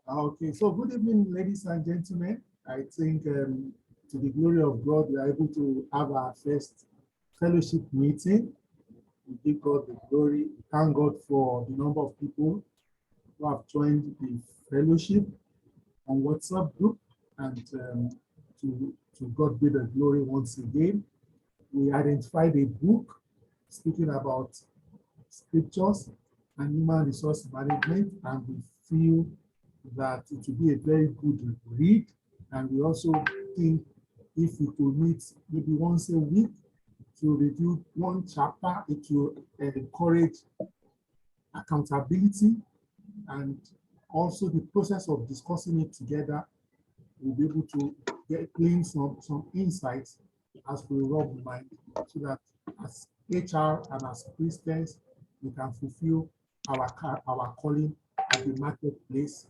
Okay, so good evening, ladies and gentlemen. I think to the glory of God, we are able to have our first fellowship meeting. We give God the glory. Thank God for the number of people who have joined the fellowship on WhatsApp group, and to God be the glory once again. We identified a book speaking about scriptures and human resource management, and we feel that it will be a very good read. And we also think if we could meet maybe once a week to review one chapter, it will encourage accountability, and also the process of discussing it together. We'll be able to glean some insights as we rub mind, so that as HR and as Christians, we can fulfill our calling at the marketplace,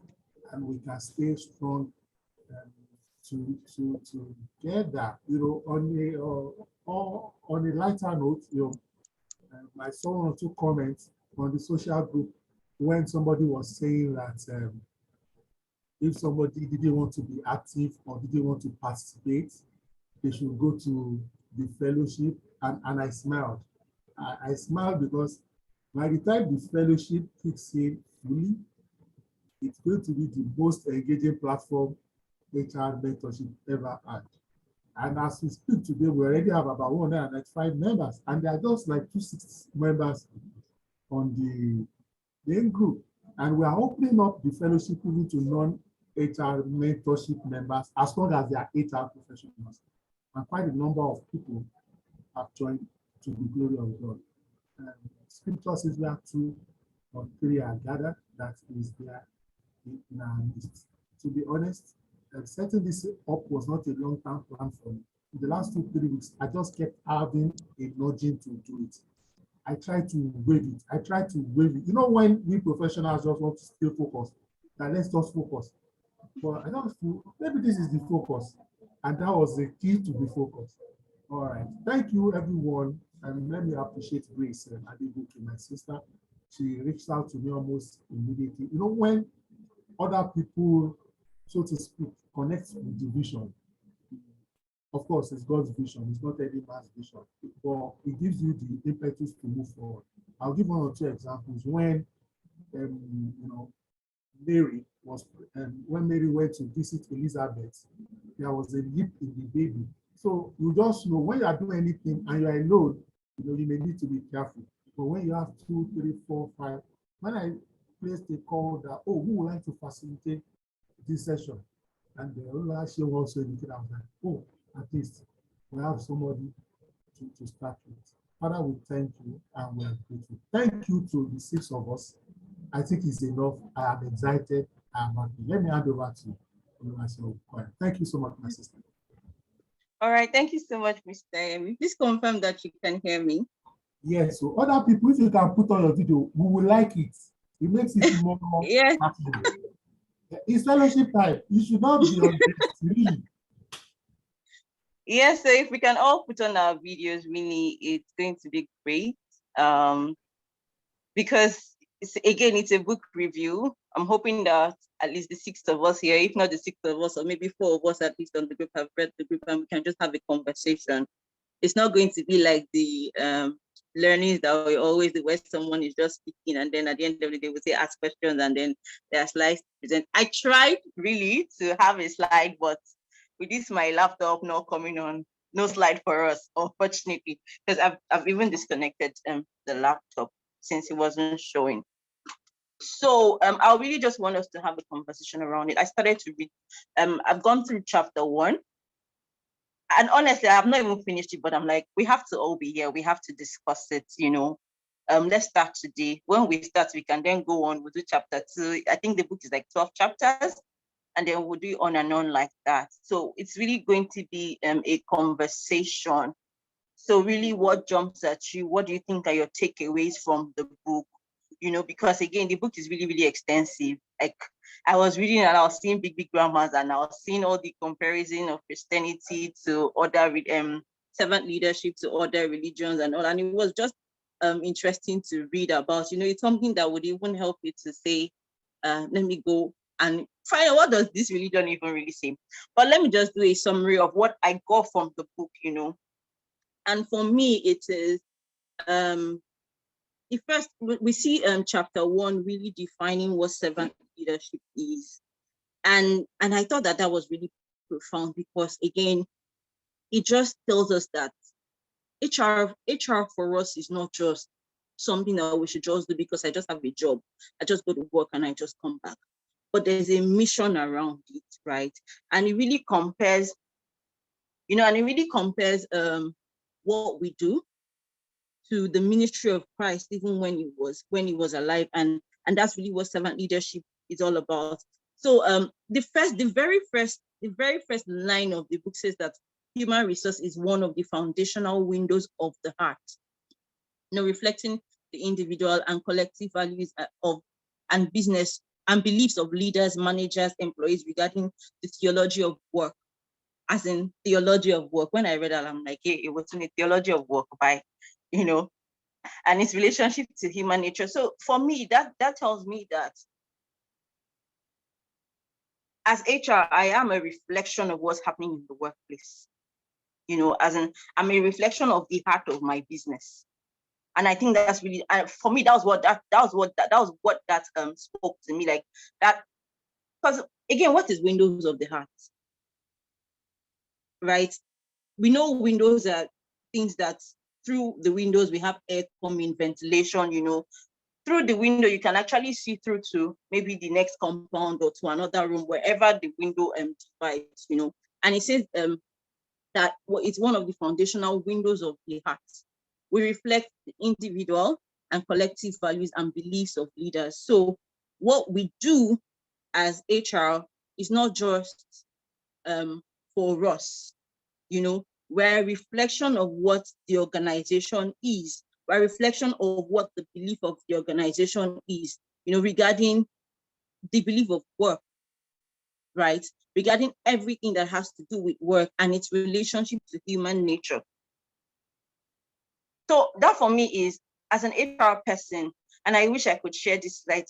and we can stay strong um, to get that. On a lighter note, my son also comments on the social group when somebody was saying that if somebody didn't want to be active or didn't want to participate, they should go to the fellowship. And I smiled. I smiled because by the time the fellowship kicks in fully, it's going to be the most engaging platform HR mentorship ever had. And as we speak today, we already have about 195 members, and there are just like 260 members on the main group. And we are opening up the fellowship even to non-HR mentorship members as long as they are HR professionals. And quite a number of people have joined, to the glory of God. Scripture says where two or three are gathered, that is there in our midst. To be honest, setting this up was not a long-term plan for me. In the last 2, 3 weeks, I just kept having a nudging to do it. I try to wave it. I try to wave it. You know, when we professionals just want to stay focused, that let's just focus. But I don't feel maybe this is the focus, and that was the key to be focused. All right. Thank you, everyone. And let me appreciate Grace Adebuke, my sister. She reached out to me almost immediately. You know, when other people, so to speak, connect with the vision, of course, it's God's vision. It's not any man's vision, but it gives you the impetus to move forward. I'll give 1 or 2 examples. When you know, Mary was, when Mary went to visit Elizabeth, there was a leap in the baby. So you just know when you are doing anything and you are alone, you know, you may need to be careful. But when you have 2, 3, 4, 5, when I placed a call that, oh, who would like to facilitate this session? And the last year also indicated, I was like, oh, at least we have somebody to start with. Father, we thank you and we are grateful. Thank you to the 6 of us. I think it's enough. I am excited. I am happy. Let me hand over to you. Thank you so much, my sister. All right. Thank you so much, Mr. Emi. Please confirm that you can hear me. Yes. So other people, if you can put on your video, we will like it. It makes it more yes. It's fellowship time. You should not be on this. Yes, so if we can all put on our videos, really, it's going to be great. Because it's a book review. I'm hoping that at least the 6 of us here, if not the 6 of us, or maybe 4 of us at least on the group, have read the group, and we can just have a conversation. It's not going to be like the learnings that we always do, where someone is just speaking and then at the end of the day we say ask questions and then there are slides to present. I tried really to have a slide, but with this my laptop not coming on, no slide for us, unfortunately, because I've even disconnected the laptop since it wasn't showing. So I really just want us to have a conversation around it. I started to read, I've gone through chapter 1. And honestly, I have not even finished it, but I'm like, we have to all be here. We have to discuss it, you know. Let's start today. When we start, we can then go on. We'll do chapter 2. I think the book is like 12 chapters, and then we'll do on and on like that. So it's really going to be a conversation. So really, what jumps at you? What do you think are your takeaways from the book? You know, because again, the book is really, really extensive. Like I was reading and I was seeing big grammars, and I was seeing all the comparison of Christianity to other servant leadership to other religions and all. And it was just interesting to read about. You know, it's something that would even help you to say, let me go and find out what does this religion even really say. But let me just do a summary of what I got from the book, And for me, it is first we see chapter 1 really defining what servant leadership is. And I thought that was really profound, because again, it just tells us that HR for us is not just something that we should just do because I just have a job. I just go to work and I just come back. But there's a mission around it, right? And it really compares, what we do to the ministry of Christ, even when he was alive. And that's really what servant leadership is all about. So the very first line of the book says that human resource is one of the foundational windows of the heart, reflecting the individual and collective values of and business and beliefs of leaders, managers, employees regarding the theology of work. As in theology of work. When I read that, I'm like, hey, it was in the theology of work by, and its relationship to human nature. So for me, that tells me that as HR, I am a reflection of what's happening in the workplace. As in, I'm a reflection of the heart of my business. And I think that's really, for me, that was what that spoke to me, like that. Because again, what is windows of the heart? Right? We know windows are things that through the windows we have air coming, ventilation, through the window you can actually see through to maybe the next compound or to another room, wherever the window divides, And it says that it's one of the foundational windows of the heart. We reflect the individual and collective values and beliefs of leaders. So what we do as HR is not just for us, we're a reflection of what the organization is. We're a reflection of what the belief of the organization is, regarding the belief of work, right? Regarding everything that has to do with work and its relationship to human nature. So that for me is, as an HR person, and I wish I could share this slide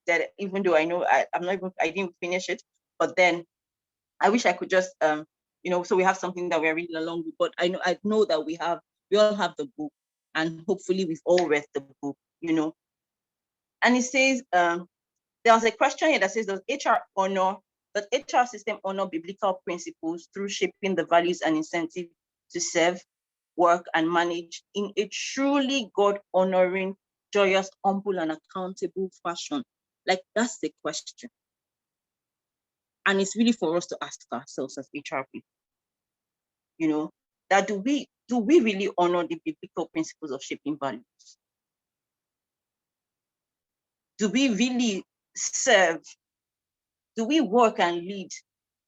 that even though I know I didn't finish it, but then I wish I could just so we have something that we're reading along with. But I know that we all have the book, and hopefully we've all read the book, And it says there's a question here that says, does HR system honor biblical principles through shaping the values and incentives to serve, work, and manage in a truly God-honoring, joyous, humble, and accountable fashion? Like, that's the question. And it's really for us to ask ourselves as HR people, that do we really honor the biblical principles of shaping values? Do we really serve? Do we work and lead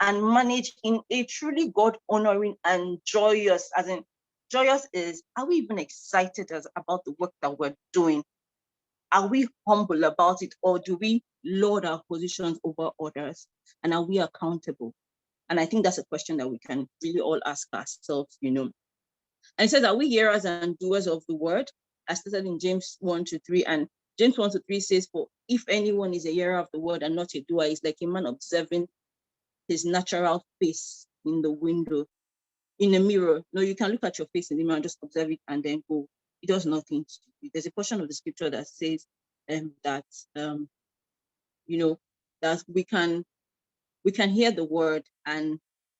and manage in a truly God-honoring and joyous, as in joyous is, are we even excited about the work that we're doing? Are we humble about it, or do we lord our positions over others? And are we accountable? And I think that's a question that we can really all ask ourselves, And it says, are we hearers and doers of the word? As stated in James 1-3, and James 1-3 says, for if anyone is a hearer of the word and not a doer, is like a man observing his natural face in the window, in a mirror. No, you can look at your face in the mirror and just observe it and then go. It does nothing to you. There's a portion of the scripture that says that that we can hear the word, and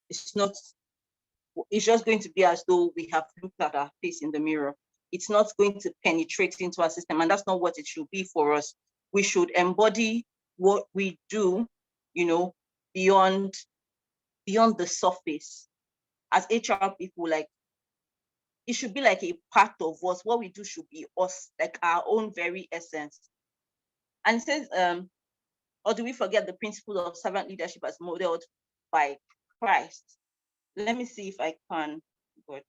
it's just going to be as though we have looked at our face in the mirror. It's not going to penetrate into our system, and that's not what it should be for us. We should embody what we do, beyond the surface. As HR people, like, it should be like a part of us. What we do should be us, like our own very essence. And it says, or do we forget the principle of servant leadership as modeled by Christ? Let me see if I can, but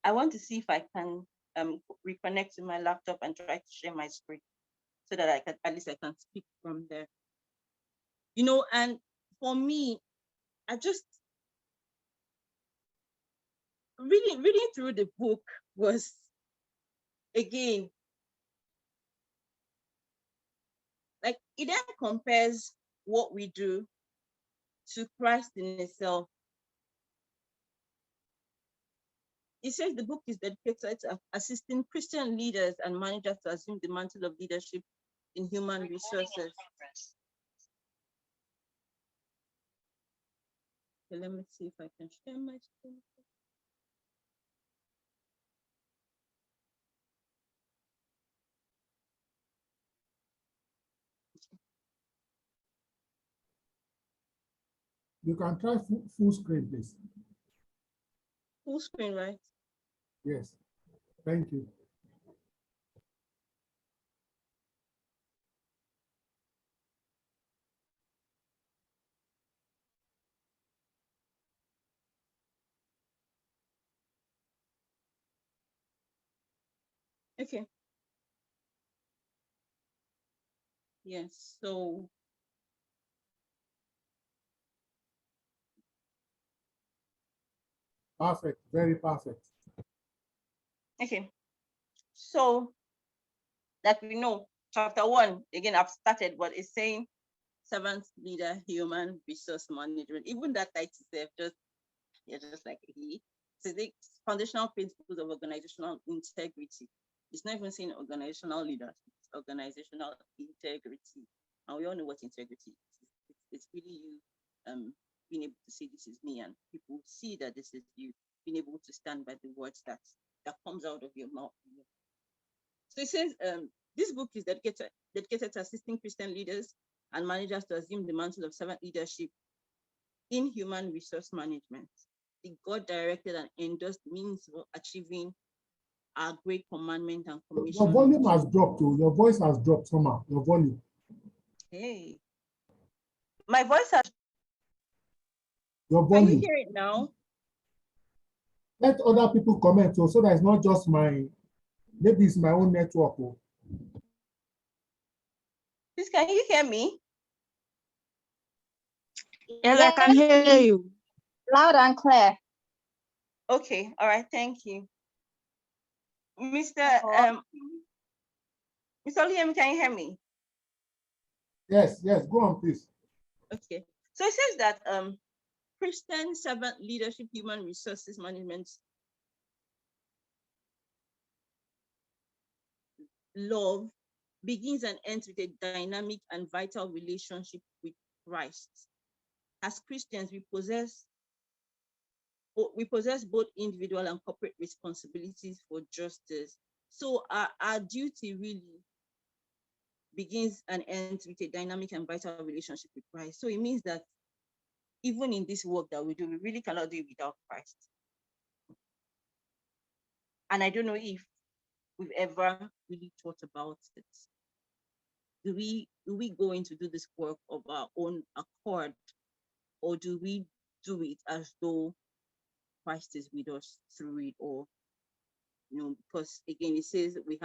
I want to see if I can reconnect to my laptop and try to share my screen so that I can speak from there. And for me, I just reading through the book was, again, it then compares what we do to Christ in itself. It says the book is dedicated to assisting Christian leaders and managers to assume the mantle of leadership in human resources. Okay, let me see if I can share my screen. You can try full screen, please. Full screen, right? Yes. Thank you. Okay. Yes, so Perfect. Very perfect. okay. So that we know, chapter 1, again, I've started, but it's saying servant leader, human resource management. Even that title itself, just like he. So the foundational principles of organizational integrity. It's not even saying organizational leadership, it's organizational integrity. And we all know what integrity is. It's really you being able to say this is me, and people see that this is you, being able to stand by the words that comes out of your mouth. So it says this book is dedicated to assisting Christian leaders and managers to assume the mantle of servant leadership in human resource management. The God-directed and endorsed means of achieving our great commandment and commission. Your volume has dropped too. Your voice has dropped somehow. Your volume. Hey, my voice has. Your volume. Can you hear it now? Let other people comment so that it's not just my, maybe it's my own network. Please, can you hear me? Yes, I can hear you. Loud and clear. Okay, all right, thank you. Mr. Liam, can you hear me? Yes, go on, please. Okay, so it says that Christian servant leadership, human resources management love begins and ends with a dynamic and vital relationship with Christ. As Christians, we possess both individual and corporate responsibilities for justice. So our duty really begins and ends with a dynamic and vital relationship with Christ. So it means that even in this work that we do, we really cannot do it without Christ. And I don't know if we've ever really thought about it. Do we go in to do this work of our own accord, or do we do it as though Christ is with us through it? Or, because again, it says we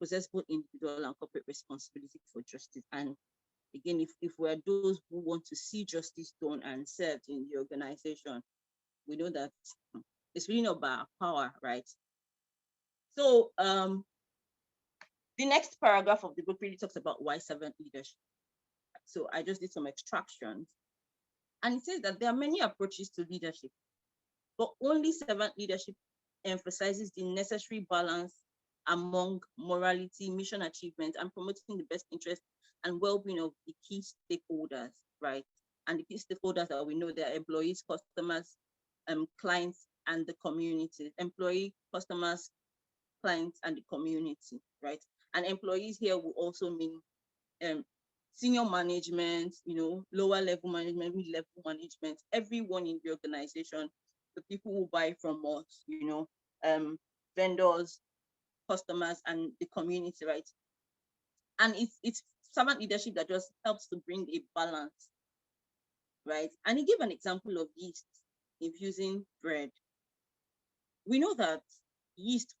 possess both individual and corporate responsibility for justice. And again, if we're those who want to see justice done and served in the organization, we know that it's really not by our power, right? So the next paragraph of the book really talks about why servant leadership. So I just did some extractions. And it says that there are many approaches to leadership, but only servant leadership emphasizes the necessary balance among morality, mission achievement, and promoting the best interest and well-being of the key stakeholders, right? And the key stakeholders that we know, they are employees, customers, clients, and the community. Employee, customers, clients, and the community, right? And employees here will also mean senior management, lower level management, mid-level management, everyone in the organization, the people who buy from us, vendors, customers, and the community, right? And it's servant leadership that just helps to bring a balance, right? And he gave an example of yeast infusing bread. We know that yeast,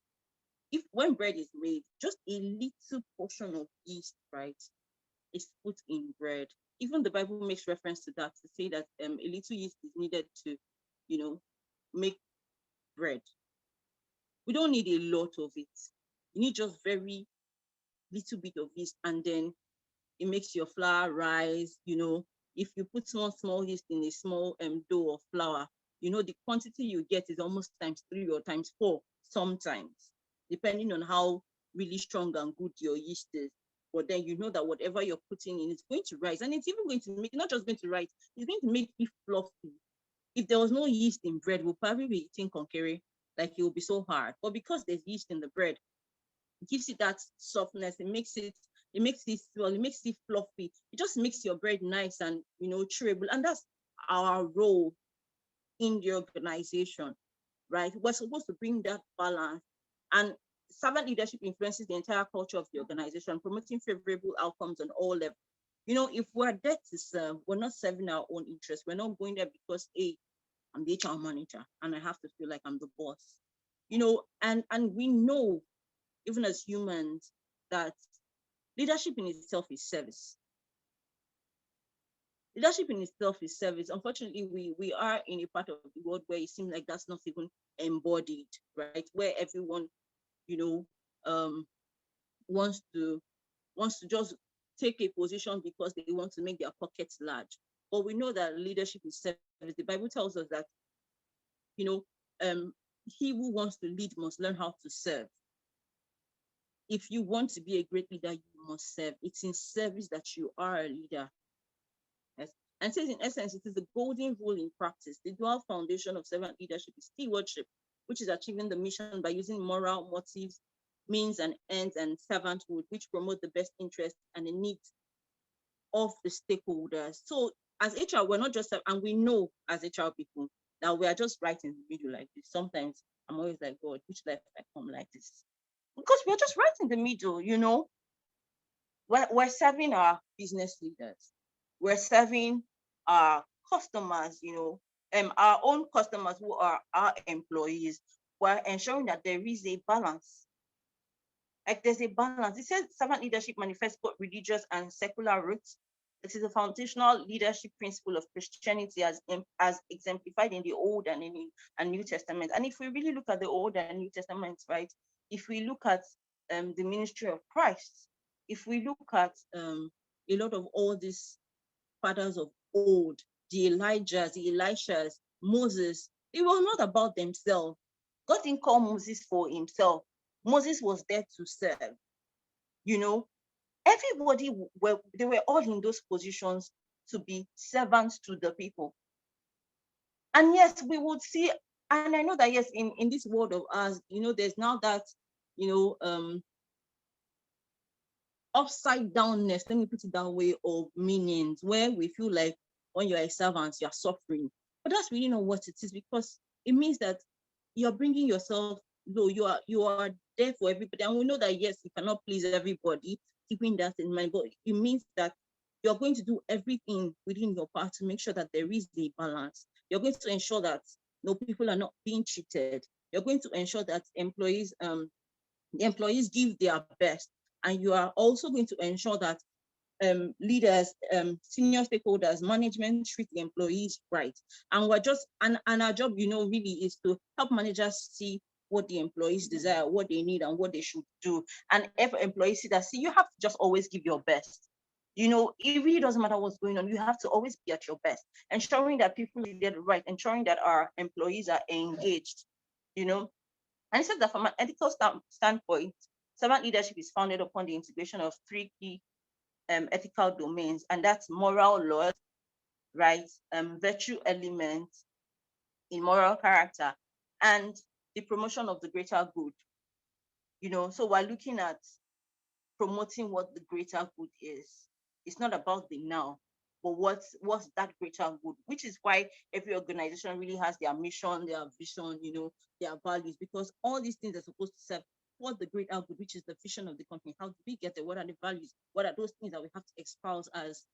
when bread is made, just a little portion of yeast, right, is put in bread. Even the Bible makes reference to that, to say that a little yeast is needed to, make bread. We don't need a lot of it. You need just very little bit of yeast, and then it makes your flour rise. If you put small yeast in a small dough of flour, the quantity you get is almost ×3 or ×4 sometimes, depending on how really strong and good your yeast is. But then you know that whatever you're putting in is going to rise, and it's even going to make, not just going to rise, it's going to make it fluffy. If there was no yeast in bread, we'll probably be eating konkere, like it will be so hard. But because there's yeast in the bread, it gives it that softness. It makes it swell, it makes it fluffy. It just makes your bread nice and chewable. And that's our role in the organization, right? We're supposed to bring that balance. And servant leadership influences the entire culture of the organization, promoting favorable outcomes on all levels. If we're there to serve, we're not serving our own interests. We're not going there because, hey, I'm the HR manager and I have to feel like I'm the boss. And we know, even as humans, that leadership in itself is service. Leadership in itself is service. Unfortunately, we are in a part of the world where it seems like that's not even embodied, right? Where everyone, wants to just take a position because they want to make their pockets large. But we know that leadership is service. The Bible tells us that, he who wants to lead must learn how to serve. If you want to be a great leader, you must serve. It's in service that you are a leader. Yes. And says, in essence, it is the golden rule in practice. The dual foundation of servant leadership is stewardship, which is achieving the mission by using moral motives, means and ends, and servanthood, which promote the best interest and the needs of the stakeholders. So as HR, we're not just, and we know as HR people that we are just right in the middle like this. Sometimes I'm always like, God, which life I come like this? Because we're just right in the middle, We're serving our business leaders. We're serving our customers, our own customers who are our employees. We're ensuring that there is a balance. Like there's a balance. It says servant leadership manifests both religious and secular roots. It is a foundational leadership principle of Christianity as exemplified in the Old and New Testament. And if we really look at the Old and New Testaments, right? If we look at the ministry of Christ, if we look at a lot of all these fathers of old, the Elijahs, the Elishas, Moses, it was not about themselves. God didn't call Moses for himself. Moses was there to serve. Everybody they were all in those positions to be servants to the people. And yes, we would see, and I know that yes, in this world of ours, there's now that, upside downness, let me put it that way, of meanings where we feel like when you're a servant, you're suffering. But that's really not what it is, because it means that you're bringing yourself low. You are there for everybody. And we know that yes, you cannot please everybody, keeping that in mind, but it means that you're going to do everything within your power to make sure that there is a balance. You're going to ensure that no people are not being cheated. You're going to ensure that employees give their best. And you are also going to ensure that leaders, senior stakeholders, management treat the employees right. And we're just, and our job, really is to help managers see what the employees desire, what they need, and what they should do. And if employees see that, you have to just always give your best. It really doesn't matter what's going on. You have to always be at your best, ensuring that people get it right, ensuring that our employees are engaged, And it says that from an ethical standpoint, servant leadership is founded upon the integration of 3 key ethical domains, and that's moral laws, right? Virtue elements in moral character, and the promotion of the greater good. So we're looking at promoting what the greater good is. It's not about the now, but what's that greater good, which is why every organization really has their mission, their vision, their values, because all these things are supposed to serve what the greater good, which is the vision of the company. How do we get there? What are the values? What are those things that we have to espouse as,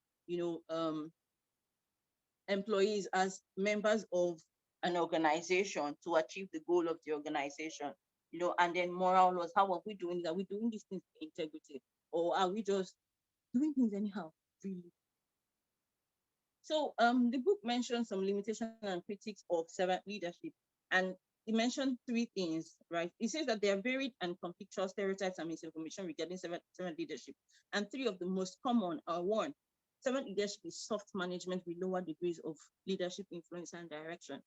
employees, as members of an organization to achieve the goal of the organization? And then moral laws. How are we doing? Are we doing these things with integrity, or are we just doing things anyhow? Really? So the book mentions some limitations and critiques of servant leadership, and he mentioned three things, right? He says that there are varied and conflictual stereotypes and misinformation regarding servant leadership. And three of the most common are: one, servant leadership is soft management with lower degrees of leadership influence and direction.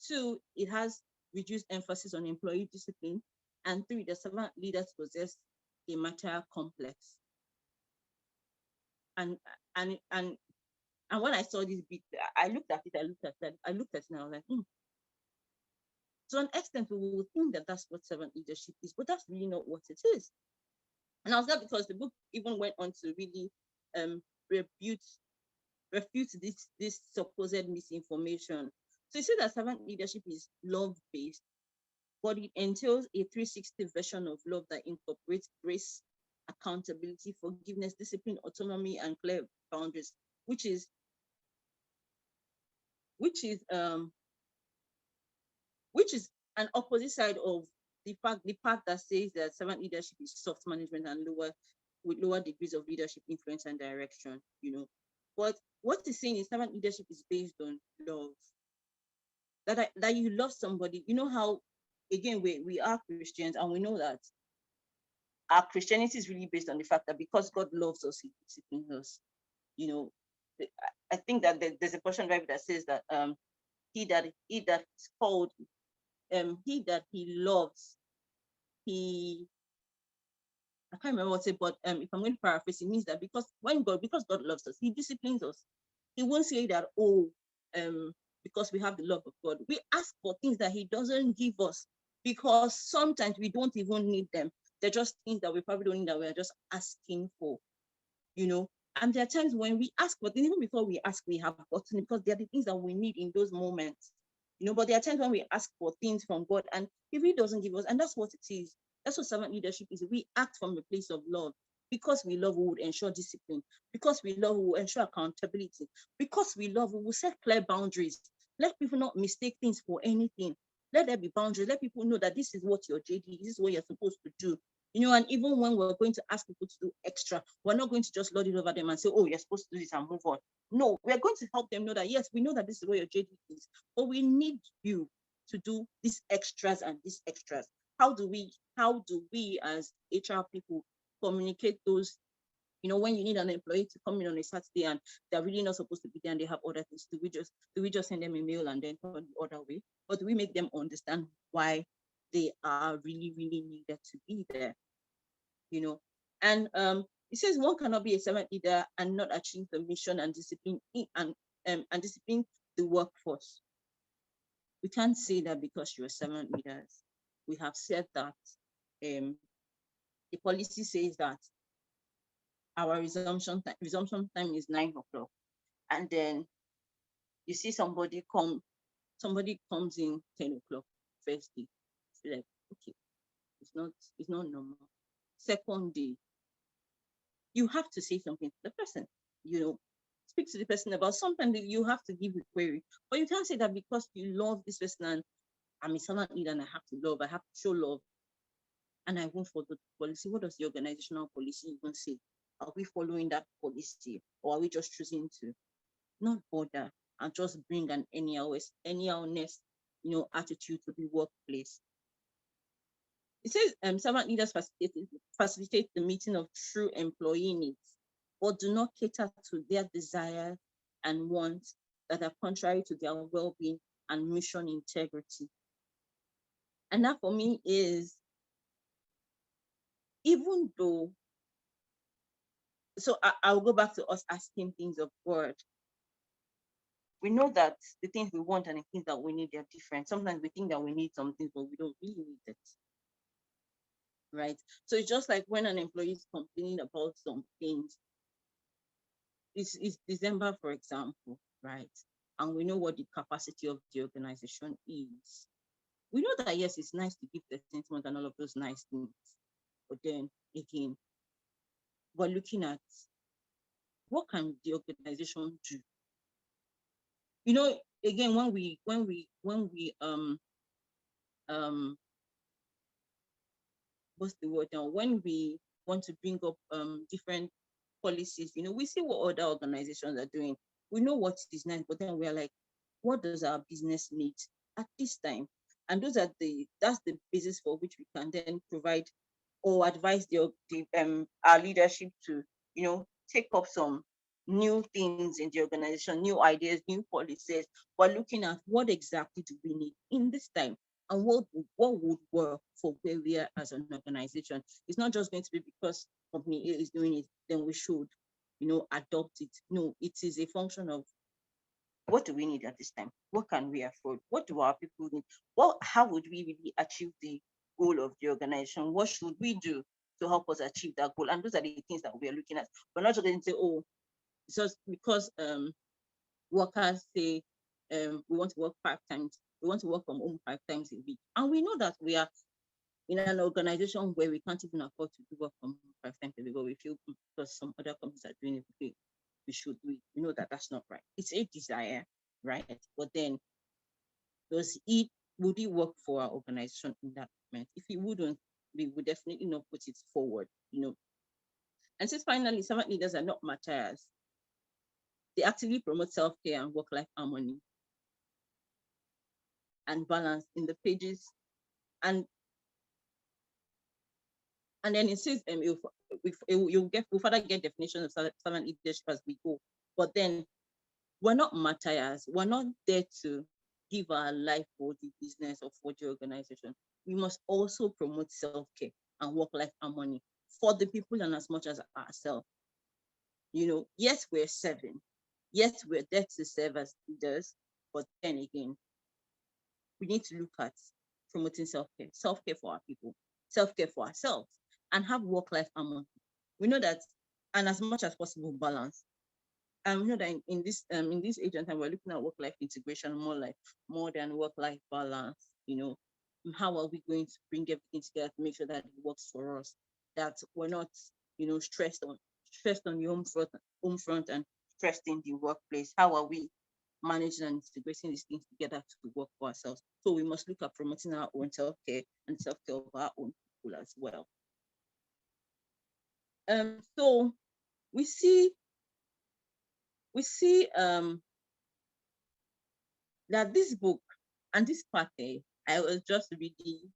Two, it has reduced emphasis on employee discipline. And three, the servant leaders possess a matter complex. And and and and when I saw this bit, I looked at it, I looked at it, and I was like, to an extent, we will think that that's what servant leadership is, but that's really not what it is. And I was glad because the book even went on to really refute this supposed misinformation. So it says that servant leadership is love-based, but it entails a 360 version of love that incorporates grace, accountability, forgiveness, discipline, autonomy, and clear boundaries, which is an opposite side of the part that says that servant leadership is soft management and lower degrees of leadership influence and direction, But what it's saying is servant leadership is based on love. That you love somebody. You know how, again, we are Christians, and we know that our Christianity is really based on the fact that because God loves us, He disciplines us. I think that there's a portion of the Bible that says that he that is called, he that He loves, I can't remember what it, but if I'm going to paraphrase, it means that because God loves us, He disciplines us. He won't say that, because we have the love of God. We ask for things that He doesn't give us because sometimes we don't even need them. They're just things that we probably don't need, that we're just asking for, And there are times when we ask for things, even before we ask, we have gotten it, because they're the things that we need in those moments, But there are times when we ask for things from God and He really doesn't give us, and that's what it is. That's what servant leadership is. We act from a place of love. Because we love, we would ensure discipline. Because we love, we will ensure accountability. Because we love, we will set clear boundaries. Let people not mistake things for anything. Let there be boundaries. Let people know that this is what your JD, this is what you're supposed to do. And even when we're going to ask people to do extra, we're not going to just load it over them and say, oh, you're supposed to do this and move on. No, we're going to help them know that, yes, we know that this is what your JD is, but we need you to do these extras and these extras. How do we as HR people communicate those, when you need an employee to come in on a Saturday and they're really not supposed to be there and they have other things, do we just send them a mail and then turn the other way? Or do we make them understand why they are really, really needed to be there? And it says one cannot be a servant leader and not achieve the mission and discipline and discipline the workforce. We can't say that because you're servant leaders. We have said that the policy says that our resumption time is 9 o'clock, and then you see somebody comes in 10 o'clock first day. You're like, okay, it's not normal. Second day, you have to say something to the person, speak to the person about something that you have to give a query. But you can't say that because you love this person and I'm a servant leader and I have to show love, and I won't follow the policy. What does the organizational policy even say? Are we following that policy, or are we just choosing to not bother and just bring an anyowness, attitude to the workplace? It says servant leaders facilitate the meeting of true employee needs, but do not cater to their desires and wants that are contrary to their well-being and mission integrity. And that for me is, even though, so I'll go back to us asking things of God. We know that the things we want and the things that we need are different. Sometimes we think that we need something, but we don't really need it. Right? So it's just like when an employee is complaining about some things. It's December, for example, right? And we know what the capacity of the organization is. We know that, yes, it's nice to give the sentiment and all of those nice things. But then again, we're looking at what can the organization do? Again, when we what's the word now? When we want to bring up different policies, we see what other organizations are doing. We know what is nice, but then we're like, what does our business need at this time? And that's the basis for which we can then provide or advise our leadership to, take up some new things in the organization, new ideas, new policies. We're looking at what exactly do we need in this time and what would work for where we are as an organization. It's not just going to be because company A is doing it, then we should, adopt it. No, it is a function of what do we need at this time? What can we afford? What do our people need? How would we really achieve the goal of the organization? What should we do to help us achieve that goal? And those are the things that we are looking at. We're not just going to say, oh, it's just because workers say we want to work 5 times, we want to work from home 5 times a week. And we know that we are in an organization where we can't even afford to do work from home 5 times a week, but we feel because some other companies are doing it, we should do it. We know that that's not right. It's a desire, right? But then, would it work for our organization in that moment? If it wouldn't, we would definitely not put it forward, And since finally, servant leaders are not martyrs, they actively promote self-care and work-life harmony and balance in the pages. And then it says we'll further get definitions of servant leadership as we go. But then we're not martyrs. We're not there to give our life for the business or for the organization. We must also promote self-care and work-life harmony for the people and as much as ourselves. Yes, we're serving. Yes, we're there to serve as leaders. But then again, we need to look at promoting self-care for our people, self-care for ourselves, and have work-life harmony. We know that, and as much as possible, balance. And we know that in this age and time, we're looking at work-life integration more than work-life balance. How are we going to bring everything together to make sure that it works for us? That we're not, stressed on the home front and stressed in the workplace. How are we managing and integrating these things together to work for ourselves? So we must look at promoting our own self-care and self-care of our own people as well. So we see that this book and this part, I was just reading.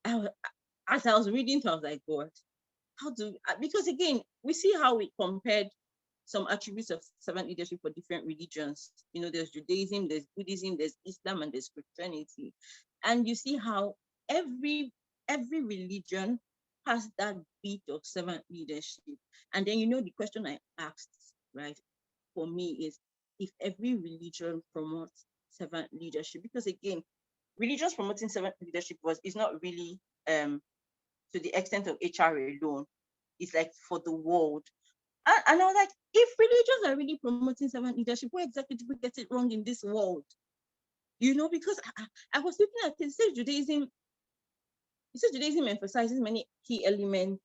As I was reading, I was like, God, because again, we see how we compared some attributes of servant leadership for different religions. There's Judaism, there's Buddhism, there's Islam, and there's Christianity. And you see how every religion has that bit of servant leadership. And then, the question I asked, right, for me is if every religion promotes servant leadership, because again, religions promoting servant leadership is not really to the extent of HR alone. It's like for the world. And I was like, if religions are really promoting servant leadership, where exactly did we get it wrong in this world? Because I was looking at it, it says Judaism emphasizes many key elements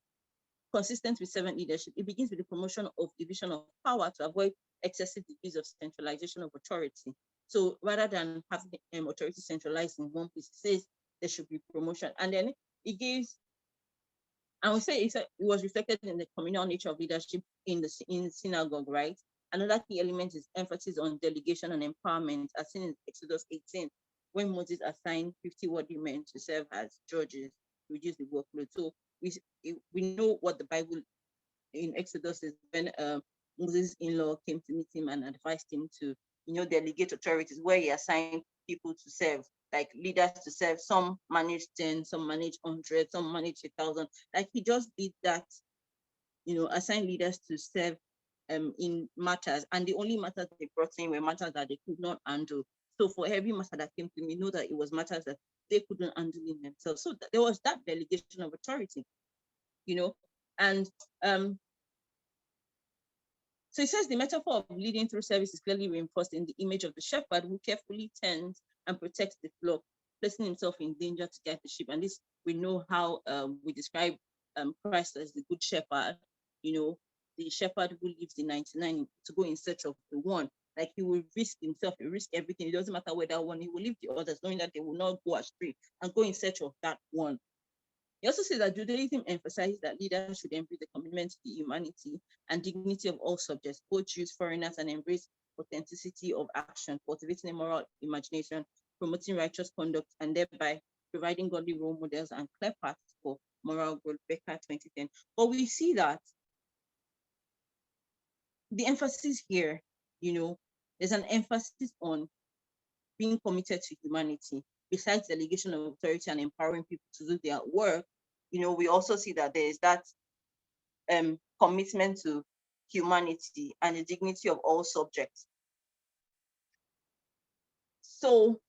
consistent with servant leadership. It begins with the promotion of division of power to avoid excessive degrees of centralization of authority. So rather than having authority centralized in one place, it says there should be promotion. And then it gives, and we say it was reflected in the communal nature of leadership in synagogue, right? Another key element is emphasis on delegation and empowerment, as seen in Exodus 18, when Moses assigned 50 worthy men to serve as judges to reduce the workload. So we know what the Bible in Exodus is when Moses' in-law came to meet him and advised him to, delegate authorities, where he assigned people to serve, like leaders to serve. Some manage 10, some manage 100, some manage 1,000. Like he just did that, assign leaders to serve in matters, and the only matters they brought in were matters that they could not handle. So for every matter that came to me, know that it was matters that they couldn't handle in themselves. So there was that delegation of authority, and so it says the metaphor of leading through service is clearly reinforced in the image of the shepherd who carefully tends and protects the flock, placing himself in danger to guide the sheep. And this, we know how we describe Christ as the good shepherd, the shepherd who leaves the 99 to go in search of the one. Like he will risk himself, he will risk everything. It doesn't matter where that one, he will leave the others, knowing that they will not go astray and go in search of that one. He also says that Judaism emphasizes that leaders should embrace the commitment to the humanity and dignity of all subjects, both Jews, foreigners, and embrace authenticity of action, cultivating a moral imagination, promoting righteous conduct, and thereby providing godly role models and clear paths for moral growth, Becker 2010. But we see that the emphasis here, there's an emphasis on being committed to humanity. Besides delegation of authority and empowering people to do their work, we also see that there is that commitment to humanity and the dignity of all subjects. So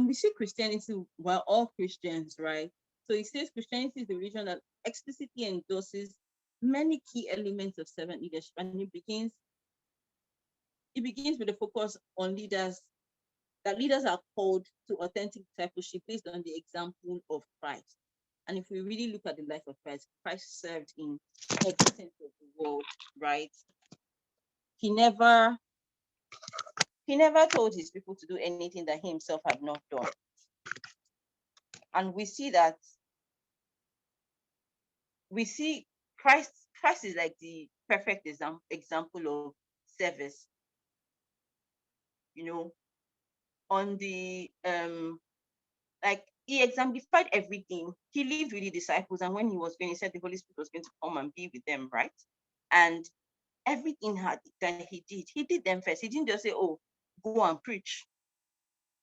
we see Christianity, we're all Christians, right? So it says Christianity is the religion that explicitly endorses many key elements of servant leadership, and it begins with a focus on leaders, that leaders are called to authentic discipleship based on the example of Christ. And if we really look at the life of Christ, Christ served in every sense of the world, right? He never told his people to do anything that he himself had not done. And we see Christ is like the perfect example of service. On the like he exemplified everything. He lived with the disciples, and when he was going, he said the Holy Spirit was going to come and be with them, right? And everything that he did them first. He didn't just say, "Oh, go and preach."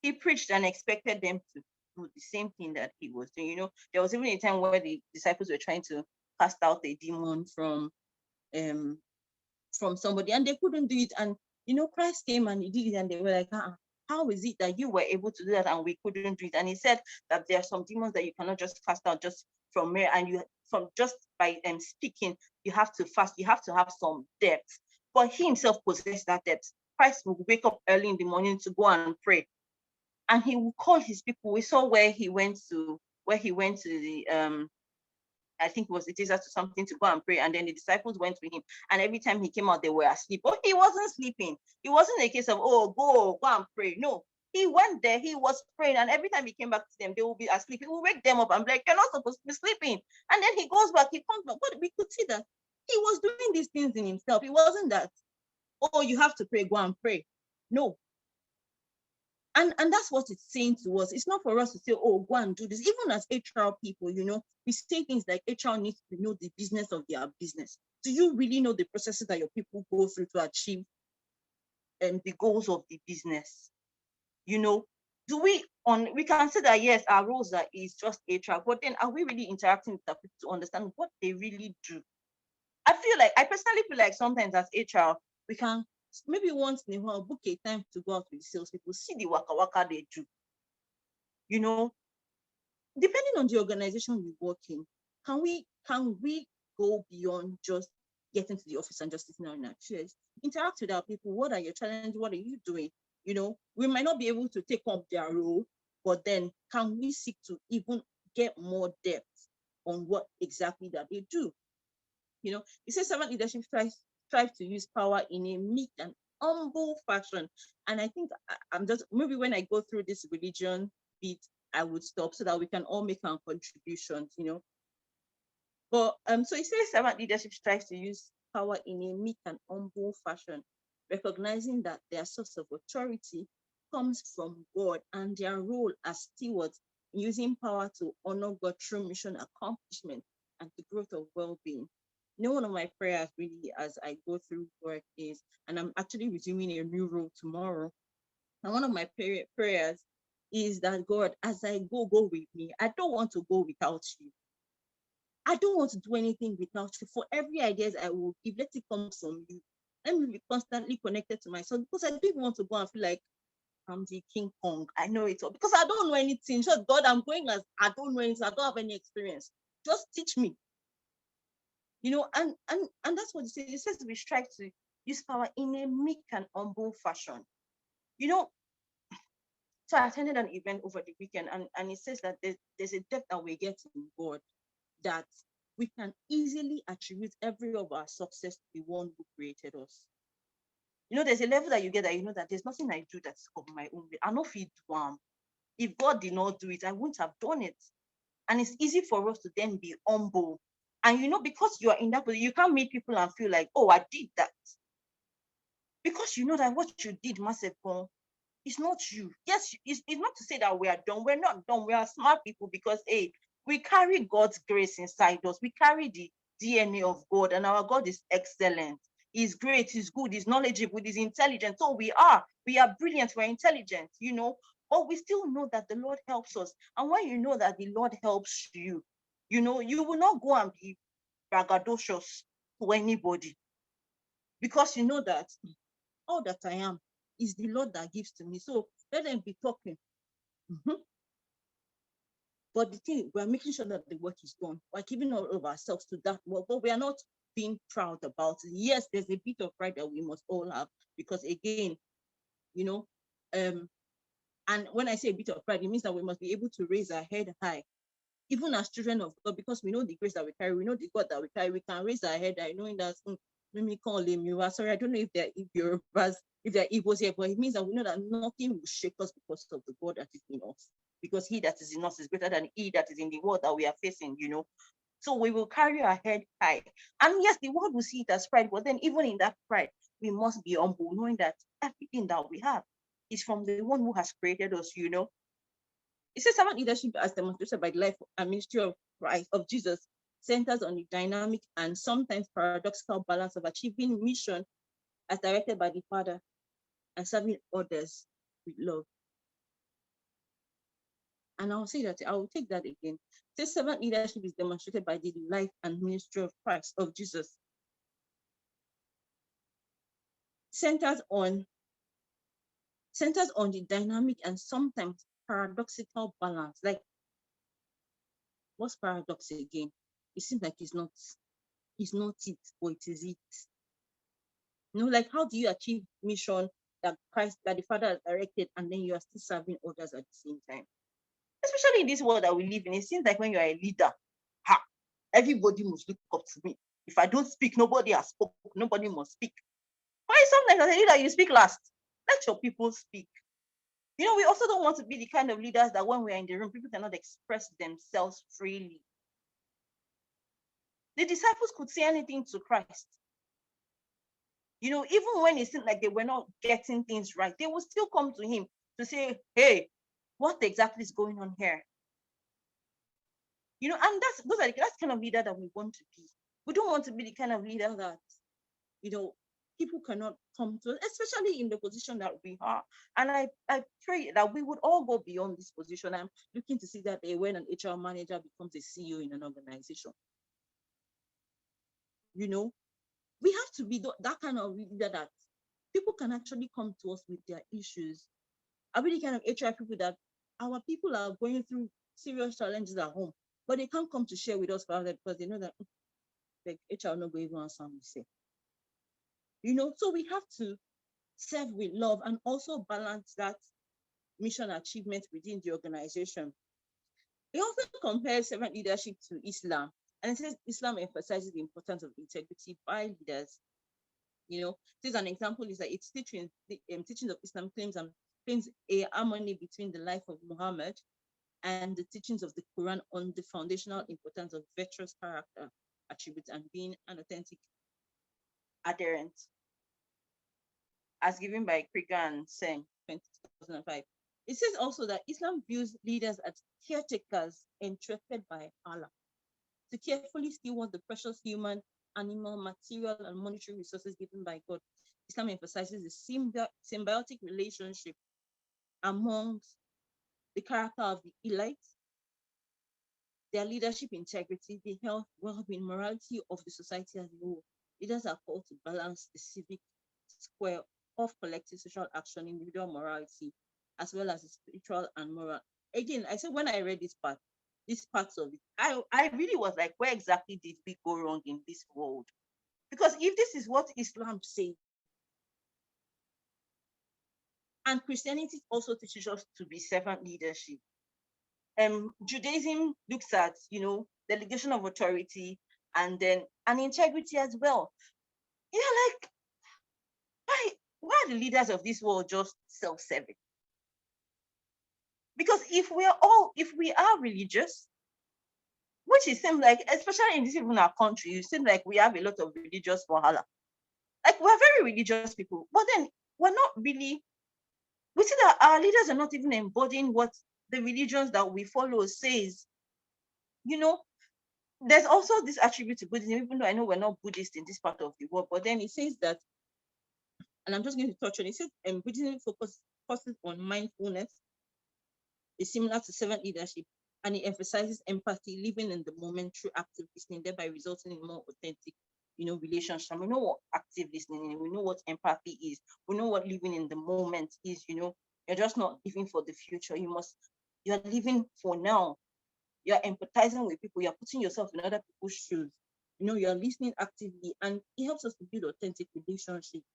He preached and expected them to do the same thing that he was doing. There was even a time where the disciples were trying to cast out a demon from somebody, and they couldn't do it. And Christ came and he did it, and they were like, how is it that you were able to do that and we couldn't do it? And he said that there are some demons that you cannot just cast out just from mere, and just by speaking, you have to fast, you have to have some depth. But he himself possessed that depth. Christ would wake up early in the morning to go and pray, and he would call his people. We saw where he went to the I think it was the desert or something, to go and pray, and then the disciples went with him, and every time he came out, they were asleep. But he wasn't sleeping. It wasn't a case of, oh, go and pray. No, he went there, he was praying, and every time he came back to them, they will be asleep. He will wake them up and be like, you're not supposed to be sleeping. And then he goes back, he comes back. But we could see that he was doing these things in himself. It wasn't that, oh, you have to pray, go and pray. No. And that's what it's saying to us. It's not for us to say, oh, go and do this. Even as HR people, we say things like HR needs to know the business of their business. Do you really know the processes that your people go through to achieve the goals of the business? Do we can say that, yes, our roles is just HR, but then are we really interacting with our people to understand what they really do? I personally feel like sometimes as HR, we can maybe once in a while book a time to go out with the salespeople, see the waka they do. Depending on the organization we work in, can we go beyond just getting to the office and just sitting down in our chairs? Interact with our people. What are your challenges? What are you doing? We might not be able to take up their role, but then can we seek to even get more depth on what exactly that they do? It says servant leadership strive to use power in a meek and humble fashion. And I think I'm just, maybe when I go through this religion bit, I would stop so that we can all make our contributions, But so it says servant leadership strives to use power in a meek and humble fashion, recognizing that their source of authority comes from God, and their role as stewards in using power to honor God through mission accomplishment and the growth of well-being. One of my prayers really as I go through work is, and I'm actually resuming a new role tomorrow, and one of my prayers is that, God, as I go with me. I don't want to go without you. I don't want to do anything without you. For every idea I will give, let it come from you. Let me be constantly connected to myself, because I don't even want to go and feel like I'm the King Kong. I know it all, because I don't know anything. So God, I'm going as I don't know anything. I don't have any experience. Just teach me. And that's what it says. It says we strive to use power in a meek and humble fashion. So I attended an event over the weekend, and it says that there's a depth that we get in God, that we can easily attribute every of our success to the one who created us. There's a level that you get that that there's nothing I do that's of my own way. I know if if God did not do it, I wouldn't have done it. And it's easy for us to then be humble And because you are in that position, you can't meet people and feel like, oh, I did that. Because you know that what you did, Masepon, it's not you. Yes, it's not to say that we are done. We're not done. We are smart people because, hey, we carry God's grace inside us. We carry the DNA of God, and our God is excellent. He's great, he's good, he's knowledgeable, he's intelligent. So we are brilliant, we're intelligent, but we still know that the Lord helps us. And when you know that the Lord helps you, you will not go and be braggadocious to anybody, because you know that all that I am is the Lord that gives to me. So let them be talking. But the thing, we're making sure that the work is done. We're giving all of ourselves to that work, but we are not being proud about it. Yes, there's a bit of pride that we must all have, because again, and when I say a bit of pride, it means that we must be able to raise our head high, even as children of God, because we know the grace that we carry, we know the God that we carry. We can raise our head high, knowing that me call him you are sorry. I don't know if they're Igbos here, but it means that we know that nothing will shake us because of the God that is in us. Because he that is in us is greater than he that is in the world that we are facing, So we will carry our head high. And yes, the world will see it as pride, but then even in that pride, we must be humble, knowing that everything that we have is from the one who has created us, It says servant leadership, as demonstrated by the life and ministry of Christ, of Jesus, centers on the dynamic and sometimes paradoxical balance of achieving mission as directed by the Father and serving others with love. And I will take that again. This servant leadership is demonstrated by the life and ministry of Christ, of Jesus. Centers on the dynamic and sometimes paradoxical balance. Like, what's paradox again? It seems like it's not it, but it is it. Like, how do you achieve mission that the Father has directed, and then you are still serving others at the same time? Especially in this world that we live in, it seems like when you are a leader, everybody must look up to me. If I don't speak, nobody has spoken, nobody must speak. Why sometimes as a leader, you speak last? Let your people speak. We also don't want to be the kind of leaders that when we are in the room, people cannot express themselves freely. The disciples could say anything to Christ. Even when it seemed like they were not getting things right, they would still come to him to say, hey, what exactly is going on here? And that's the kind of leader that we want to be. We don't want to be the kind of leader that, people cannot come to us, especially in the position that we are. And I pray that we would all go beyond this position. I'm looking to see that when an HR manager becomes a CEO in an organization, we have to be that kind of leader that people can actually come to us with their issues. Are we the kind of HR people that our people are going through serious challenges at home, but they can't come to share with us about that because they know that like HR not going to answer me say. So we have to serve with love and also balance that mission achievement within the organization. It also compares servant leadership to Islam, and it says Islam emphasizes the importance of integrity by leaders. This an example is that its teachings of Islam claims a harmony between the life of Muhammad and the teachings of the Quran on the foundational importance of virtuous character attributes and being an authentic adherent, as given by Krieger and Seng, 2005. It says also that Islam views leaders as caretakers entrusted by Allah to carefully steward the precious human, animal, material, and monetary resources given by God. Islam emphasizes the symbiotic relationship amongst the character of the elites, their leadership integrity, the health, well-being, morality of the society as a whole. Leaders are called to balance the civic square of collective social action, individual morality, as well as the spiritual and moral. Again, I said when I read these parts of it, I really was like, where exactly did we go wrong in this world? Because if this is what Islam says, and Christianity also teaches us to be servant leadership. Judaism looks at, delegation of authority and then an integrity as well. Like, why are the leaders of this world just self-serving? Because if we are religious, which it seems like, especially in this even our country, it seems like we have a lot of religious wahala. Like we're very religious people, but then we're not really, we see that our leaders are not even embodying what the religions that we follow says. You know, there's also this attribute to Buddhism, even though I know we're not Buddhist in this part of the world, but then it says that, and I'm just going to touch on it, says Buddhism focuses on mindfulness, is similar to servant leadership, and it emphasizes empathy, living in the moment through active listening, thereby resulting in more authentic, relationship. We know what active listening is, we know what empathy is, we know what living in the moment is. You're just not living for the future. You're living for now. You're empathizing with people, you're putting yourself in other people's shoes. You're listening actively, and it helps us to build authentic relationships.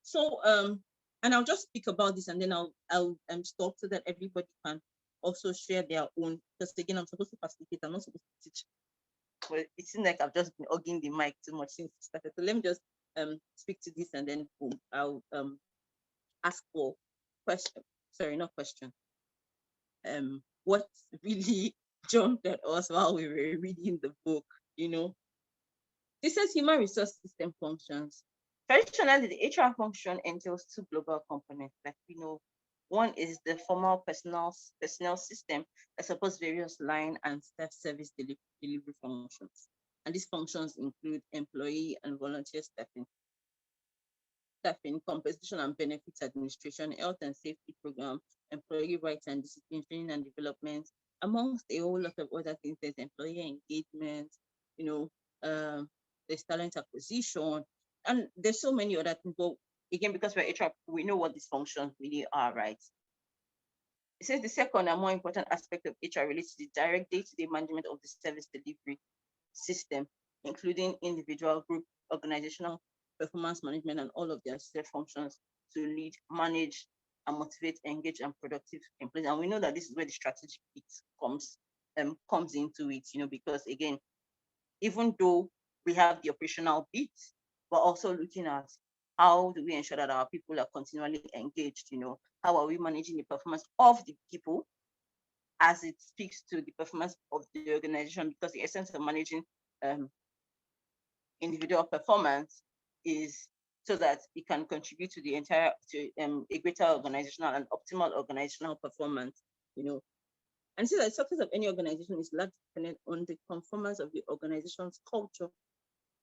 So and I'll just speak about this, and then I'll stop so that everybody can also share their own, because again, I'm supposed to facilitate, I'm not supposed to teach. Well, it seems like I've just been hugging the mic too much since it started. So let me just speak to this, and then boom, I'll ask for question. Sorry, not question. What really jumped at us while we were reading the book, This says human resource system functions. Traditionally, the HR function entails two global components. Like we know, one is the formal personnel system that supports various line and staff service delivery functions. And these functions include employee and volunteer staffing, compensation and benefits administration, health and safety program, employee rights and discipline training and development, amongst a whole lot of other things. There's employee engagement, there's talent acquisition, and there's so many other things. But again, because we're HR, we know what these functions really are, right? It says the second and more important aspect of HR relates to the direct day-to-day management of the service delivery system, including individual, group, organizational performance management, and all of their set functions to lead, manage, and motivate, engage, and productive employees. And we know that this is where the strategic bit comes into it, because again, even though we have the operational bit, we're also looking at how do we ensure that our people are continually engaged, how are we managing the performance of the people as it speaks to the performance of the organization, because the essence of managing individual performance is so that it can contribute to the entire, a greater organizational and optimal organizational performance, And so the success of any organization is largely dependent on the conformance of the organization's culture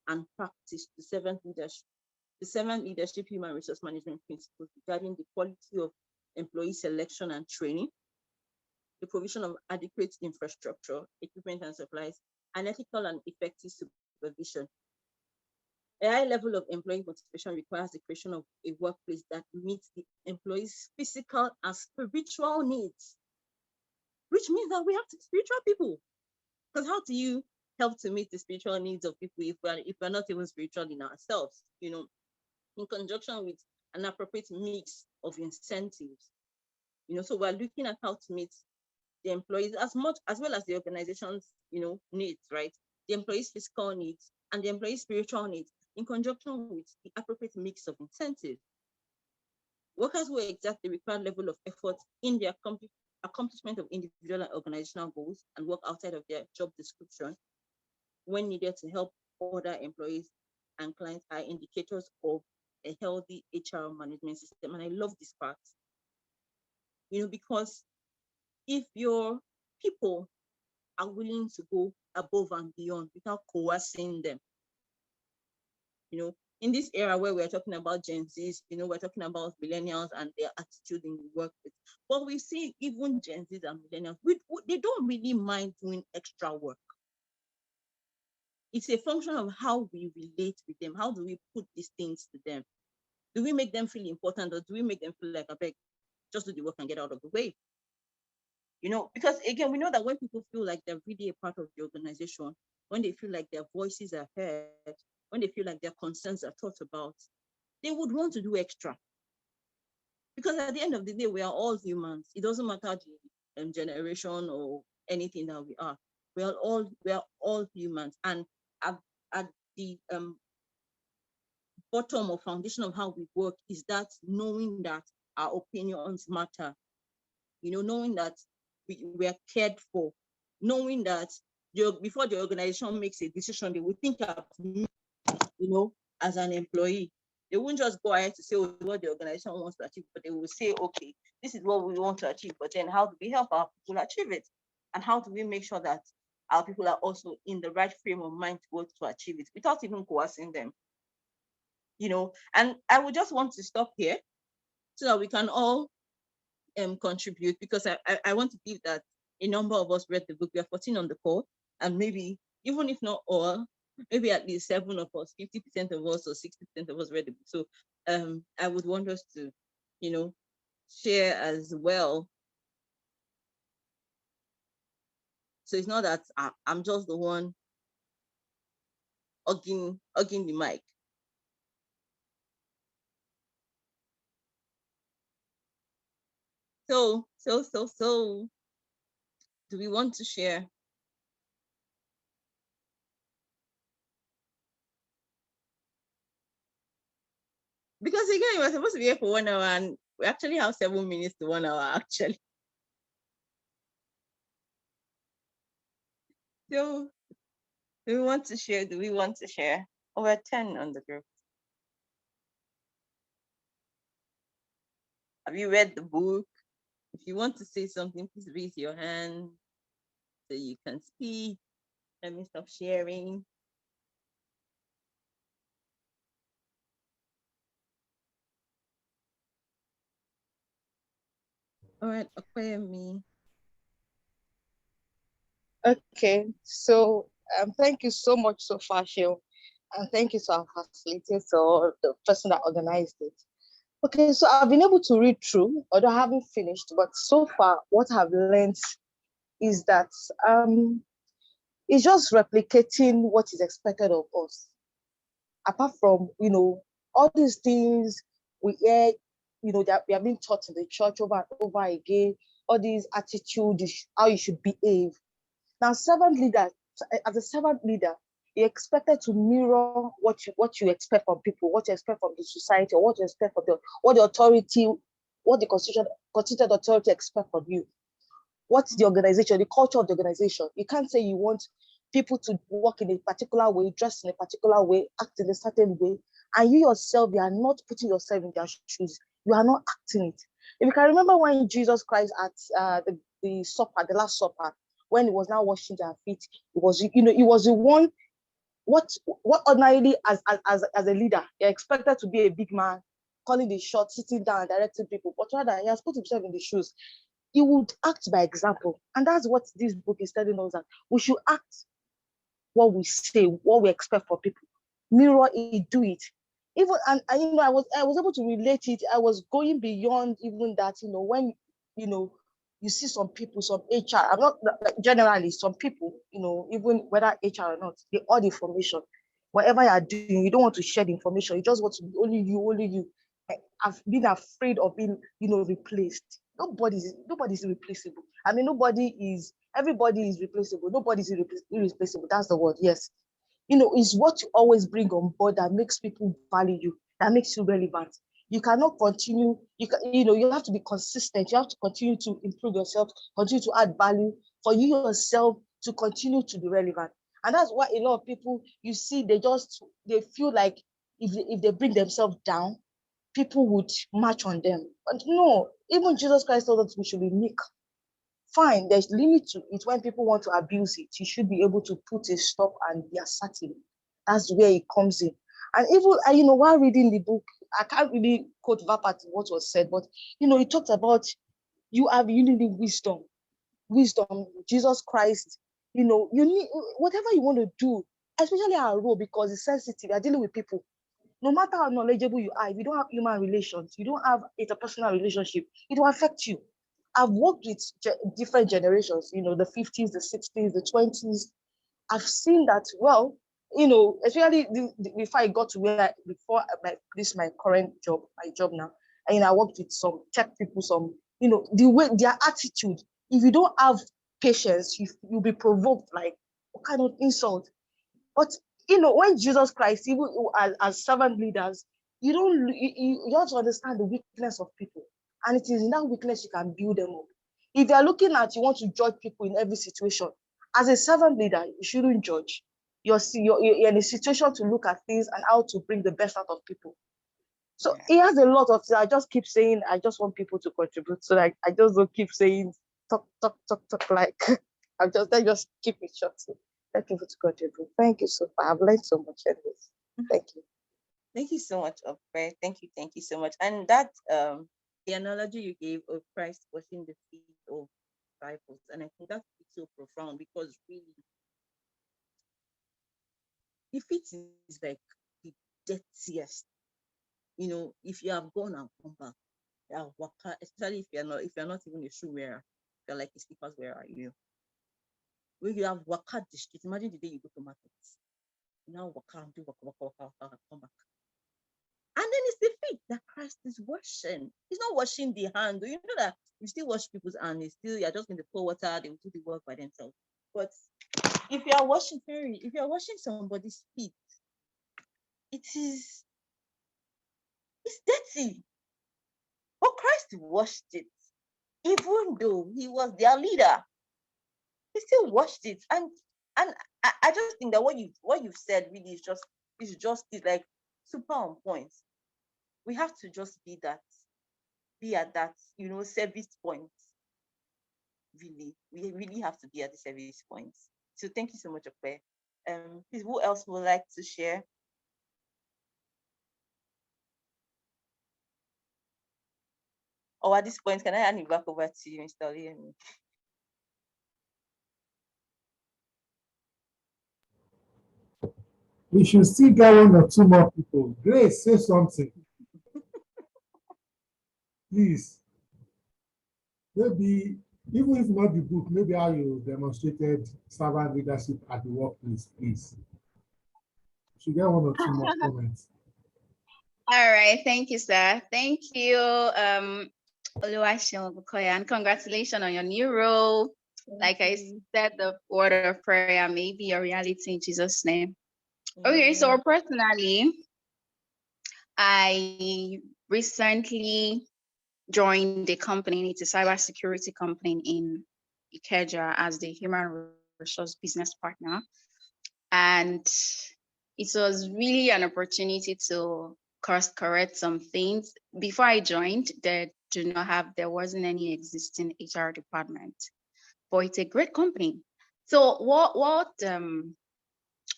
and practice to servant leadership. The servant leadership human resource management principles regarding the quality of employee selection and training, the provision of adequate infrastructure, equipment and supplies, and ethical and effective supervision. A high level of employee motivation requires the creation of a workplace that meets the employee's physical and spiritual needs, which means that we have to be spiritual people. Because how do you help to meet the spiritual needs of people if we're not even spiritual in ourselves, in conjunction with an appropriate mix of incentives? So we're looking at how to meet the employees as well as the organization's, needs, right? The employees' physical needs and the employees' spiritual needs in conjunction with the appropriate mix of incentives. Workers who exert the required level of effort in the accomplishment of individual and organizational goals and work outside of their job description when needed to help other employees and clients are indicators of a healthy HR management system. And I love this part, because if your people are willing to go above and beyond without coercing them, in this era where we're talking about Gen Zs, we're talking about millennials and their attitude in the workplace. But we see even Gen Zs and millennials, they don't really mind doing extra work. It's a function of how we relate with them. How do we put these things to them? Do we make them feel important, or do we make them feel like, I beg, just do the work and get out of the way? Because again, we know that when people feel like they're really a part of the organization, when they feel like their voices are heard, when they feel like their concerns are thought about, they would want to do extra. Because at the end of the day, we are all humans. It doesn't matter the generation or anything that we are. We are all humans. And at the bottom or foundation of how we work is that knowing that our opinions matter. Knowing that we are cared for, knowing that before the organization makes a decision, they will think of me, as an employee. They won't just go ahead to say what the organization wants to achieve, but they will say, okay, this is what we want to achieve, but then how do we help our people achieve it? And how do we make sure that our people are also in the right frame of mind to achieve it without even coercing them? And I would just want to stop here so that we can all contribute, because I want to give that a number of us read the book. We are 14 on the call, and maybe, even if not all, maybe at least 7 of us, 50% of us or 60% of us read the book. So I would want us to, share as well. So it's not that I'm just the one hugging the mic. So, do we want to share? Because again, we're supposed to be here for 1 hour, and we actually have 7 minutes to 1 hour, actually. So, do we want to share? Over 10 on the group. Have you read the book? If you want to say something, please raise your hand so you can speak. Let me stop sharing. All right, Okoyemi. Okay, so thank you so much so far, Shil, and thank you to our facilitator or the person that organized it. Okay, so I've been able to read through, although I haven't finished, but so far what I've learned is that it's just replicating what is expected of us. Apart from, all these things we hear, that we have been taught in the church over and over again, all these attitudes, how you should behave. Now, as a servant leader, you're expected to mirror what you expect from people, what you expect from the society, or what you expect from what the authority, what the constituted authority expect from you. What's the organization, the culture of the organization? You can't say you want people to work in a particular way, dress in a particular way, act in a certain way, and you yourself, you are not putting yourself in their shoes. You are not acting it. If you can remember when Jesus Christ at the supper, the Last Supper, when he was now washing their feet, it was the one. What ordinarily as a leader, you're expected to be a big man, calling the shots, sitting down, directing people, but rather he has put himself in the shoes. He would act by example. And that's what this book is telling us, that we should act what we say, what we expect for people. Mirror it, do it. Even I was able to relate it. I was going beyond even that, when you see some people, some HR, I'm not like generally, some people, even whether HR or not, they all the information. Whatever you are doing, you don't want to share the information. You just want to be only you. I've been afraid of being, replaced. Nobody's replaceable. I mean, everybody is replaceable. Nobody's irreplaceable. That's the word. Yes. It's what you always bring on board that makes people value you, that makes you relevant. You cannot continue, you have to be consistent. You have to continue to improve yourself, continue to add value for you yourself to continue to be relevant. And that's why a lot of people, you see, they feel like if they bring themselves down, people would march on them. But no, even Jesus Christ told us we should be meek. Fine, there's limit to it. When people want to abuse it, you should be able to put a stop and be assertive. That's where it comes in. And even, while reading the book, I can't really quote verbatim what was said, but, it talks about you need wisdom. Wisdom, Jesus Christ, you need whatever you want to do, especially our role, because it's sensitive. You're dealing with people. No matter how knowledgeable you are, if you don't have human relations, you don't have interpersonal relationship, it will affect you. I've worked with different generations, the 50s, the 60s, the 20s. I've seen that, well, especially before I got to my current job, my job now, and I worked with some tech people, the way their attitude, if you don't have patience, you'll be provoked, like, what kind of insult? But when Jesus Christ, even as servant leaders, you have to understand the weakness of people, and it is in that weakness you can build them up. If you are looking at, you want to judge people in every situation, As a servant leader, you shouldn't judge. You're in a situation to look at things and how to bring the best out of people. So he has a lot of things. I just keep saying, I just want people to contribute. So like, I just don't keep saying, talk, like, let's just keep it short. So let people to contribute. Thank you so much. I've learned so much anyways. Thank you. Thank you so much, Ope. Thank you so much. And that the analogy you gave of Christ washing the feet of disciples, and I think that's so profound, because really the feet is like the dirtiest. You know, if you have gone and come back, especially if you're not even a shoe wearer, you're like a slippers wearer, when you have walked the street, imagine the day you go to market. You now walk and do walk, come back. And then it's the feet that Christ is washing. He's not washing the hand. You know that you still wash people's hand. You're just going to pour water, they will do the work by themselves. But if you are washing somebody's feet, it's dirty. But Christ washed it. Even though he was their leader, he still washed it. And I just think that what you've said really is just like super on point. We have to just be at that, service point. Really, we really have to be at the service point. So thank you so much, Ope. Please, who else would like to share? Or at this point, can I hand it back over to you, Mr. Liam? We should still get one or two more people. Grace, say something. Please. Maybe, even if not the book, maybe how you demonstrated servant leadership at the workplace, please. We should get one or two more comments. All right, thank you, sir. Thank you, Oluwaseun Bukoya, and congratulations on your new role. Like I said, the word of prayer may be a reality in Jesus' name. Okay, so personally, I recently joined the company. It's a cybersecurity company in Ikeja as the human resource business partner. And it was really an opportunity to course correct some things. Before I joined, there wasn't any existing HR department, but it's a great company. So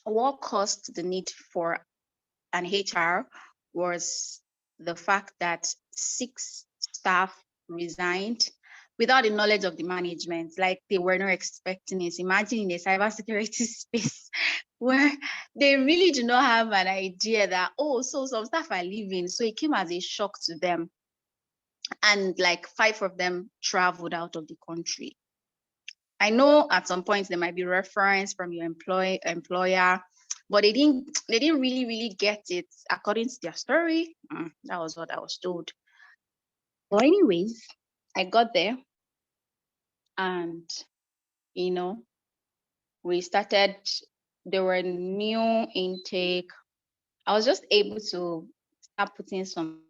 what caused the need for an HR was the fact that 6 staff resigned without the knowledge of the management. Like, they were not expecting it. Imagine in a cybersecurity space where they really do not have an idea that, so some staff are leaving. So it came as a shock to them. And like 5 of them traveled out of the country. I know at some point there might be reference from your employer, but they didn't really get it according to their story. That was what I was told. But anyways, I got there and, we started, there were new intake. I was just able to start putting some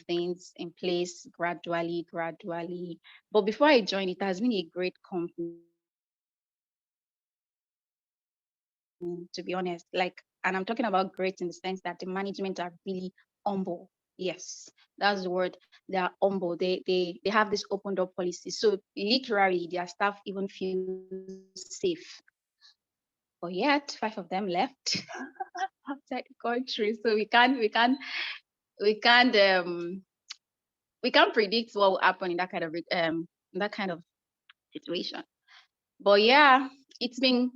things in place gradually. But before I joined, it has been a great company, to be honest. And I'm talking about great in the sense that the management are really humble. Yes, that's the word. They are humble. They have this open door policy. So literally their staff even feel safe. But yet 5 of them left outside the country. So we can't predict what will happen in that kind of situation. But yeah, it's been